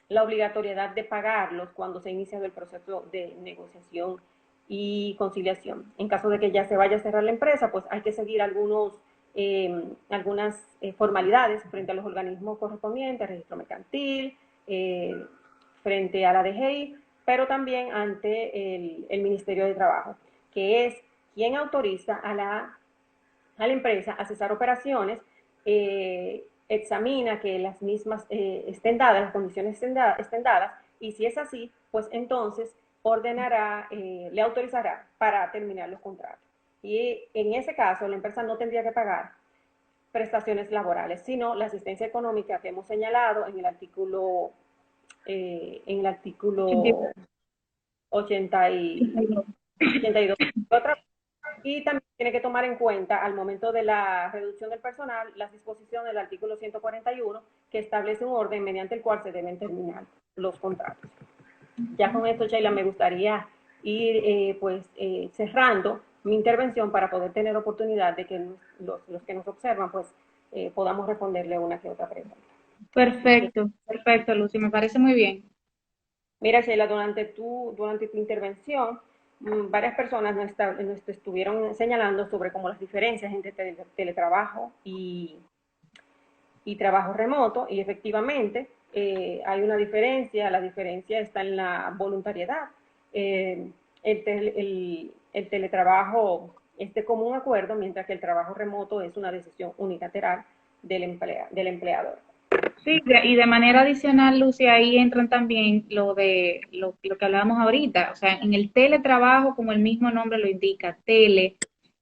la obligatoriedad de pagarlos cuando se inicia el proceso de negociación y conciliación. En caso de que ya se vaya a cerrar la empresa, pues hay que seguir algunas formalidades frente a los organismos correspondientes, registro mercantil, frente a la DGI, pero también ante el Ministerio de Trabajo, que es quien autoriza a la empresa a cesar operaciones, examina que las mismas estén dadas, las condiciones estén dadas, y si es así, pues entonces ordenará, le autorizará para terminar los contratos. Y en ese caso, la empresa no tendría que pagar prestaciones laborales, sino la asistencia económica que hemos señalado en el artículo 80 y 82. Y también tiene que tomar en cuenta al momento de la reducción del personal las disposiciones del artículo 141 que establece un orden mediante el cual se deben terminar los contratos. Ya con esto, Sheila, me gustaría ir cerrando mi intervención para poder tener oportunidad de que los que nos observan pues podamos responderle una que otra pregunta. Perfecto, perfecto, Lucy, me parece muy bien. Mira, Sheila, durante tu intervención, varias personas nos estuvieron señalando sobre cómo las diferencias entre teletrabajo y trabajo remoto, y efectivamente hay una diferencia, la diferencia está en la voluntariedad. El teletrabajo es de común acuerdo, mientras que el trabajo remoto es una decisión unilateral del empleador. Sí, y de manera adicional, Lucy, ahí entran también lo de lo que hablábamos ahorita, o sea, en el teletrabajo, como el mismo nombre lo indica, tele,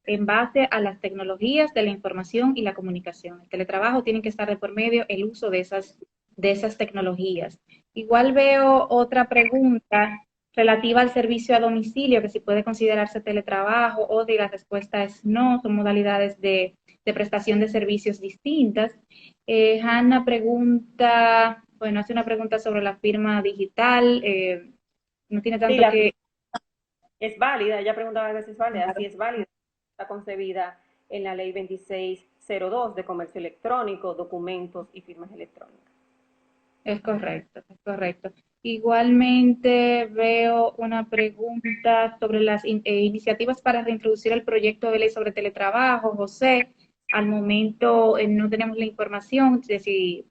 en base a las tecnologías de la información y la comunicación. El teletrabajo tiene que estar de por medio el uso de esas tecnologías. Igual veo otra pregunta relativa al servicio a domicilio, que si puede considerarse teletrabajo, o de la respuesta es no, son modalidades de prestación de servicios distintas. Hanna pregunta, bueno, hace una pregunta sobre la firma digital, no tiene Sí, tanto que... es válida, ella preguntaba si es válida, Claro. sí es válida, está concebida en la ley 2602 de comercio electrónico, documentos y firmas electrónicas. Es correcto, es correcto. Igualmente veo una pregunta sobre las iniciativas para reintroducir el proyecto de ley sobre teletrabajo. José, al momento no tenemos la información de si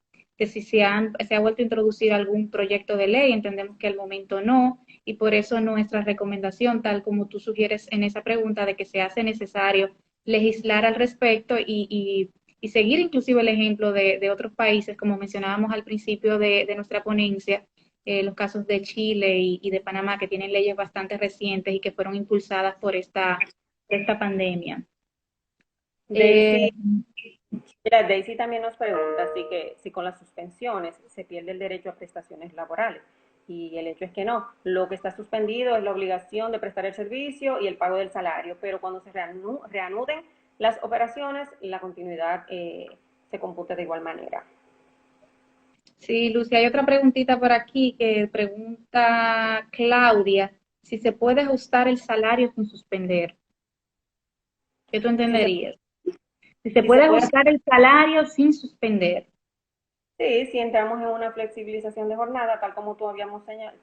se ha vuelto a introducir algún proyecto de ley. Entendemos que al momento no, y por eso nuestra recomendación, tal como tú sugieres en esa pregunta, de que se hace necesario legislar al respecto y seguir inclusive el ejemplo de otros países, como mencionábamos al principio de nuestra ponencia, los casos de Chile y de Panamá, que tienen leyes bastante recientes y que fueron impulsadas por esta pandemia. Eh, Daisy, mira, Daisy también nos pregunta si con las suspensiones se pierde el derecho a prestaciones laborales. Y el hecho es que no. Lo que está suspendido es la obligación de prestar el servicio y el pago del salario, pero cuando se reanuden las operaciones, la continuidad se computa de igual manera. sí, Lucia, hay otra preguntita por aquí que pregunta Claudia, si se puede ajustar el salario sin suspender. ¿Qué tú Si se, entenderías? Si se si se puede puede, ajustar el salario sin suspender. sí, si entramos en una flexibilización de jornada, tal como tú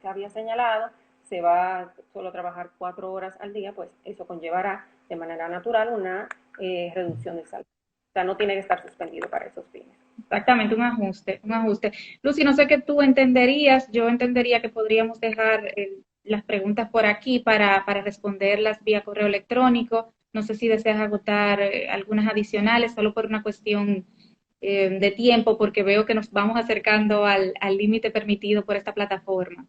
te había señalado, se va solo a trabajar 4 horas al día, pues eso conllevará de manera natural una reducción del salario. O sea, no tiene que estar suspendido para esos fines. Exactamente, un ajuste, un ajuste. Lucy, no sé qué tú entenderías, yo entendería que podríamos dejar las preguntas por aquí para responderlas vía correo electrónico. No sé si deseas agotar algunas adicionales, solo por una cuestión de tiempo, porque veo que nos vamos acercando al límite permitido por esta plataforma.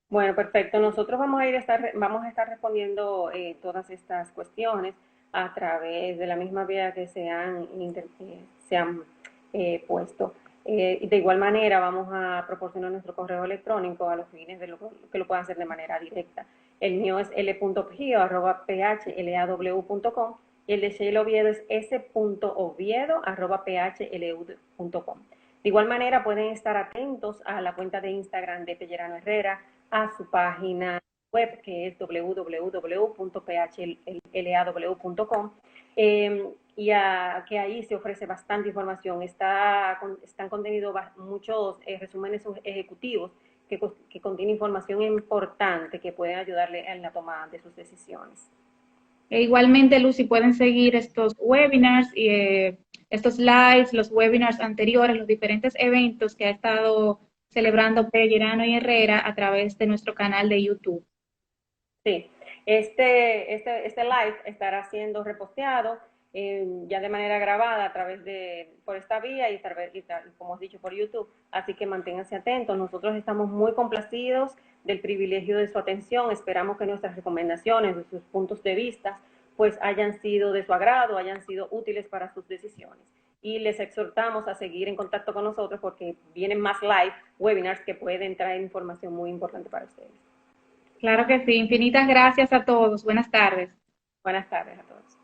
Bueno, perfecto. Nosotros vamos a estar respondiendo todas estas cuestiones a través de la misma vía que se han puesto. De igual manera, vamos a proporcionar nuestro correo electrónico a los fines de que lo puedan hacer de manera directa. El mío es l.pgio@phlau.com y el de Sheila Oviedo es s.oviedo@phlau.com. De igual manera, pueden estar atentos a la cuenta de Instagram de Pellerano Herrera, a su página web que es www.phlaw.com y que ahí se ofrece bastante información. Están contenidos muchos resúmenes ejecutivos que contienen información importante que pueden ayudarle en la toma de sus decisiones. E igualmente, Lucy, pueden seguir estos webinars y estos lives, los webinars anteriores, los diferentes eventos que ha estado celebrando Pellerano y Herrera a través de nuestro canal de YouTube. Sí, Este live estará siendo reposteado ya de manera grabada a través por esta vía como os dicho, por YouTube. Así que manténganse atentos. Nosotros estamos muy complacidos del privilegio de su atención. Esperamos que nuestras recomendaciones, sus puntos de vista, pues hayan sido de su agrado, hayan sido útiles para sus decisiones. Y les exhortamos a seguir en contacto con nosotros porque vienen más live webinars que pueden traer información muy importante para ustedes. Claro que sí. Infinitas gracias a todos. Buenas tardes. Buenas tardes a todos.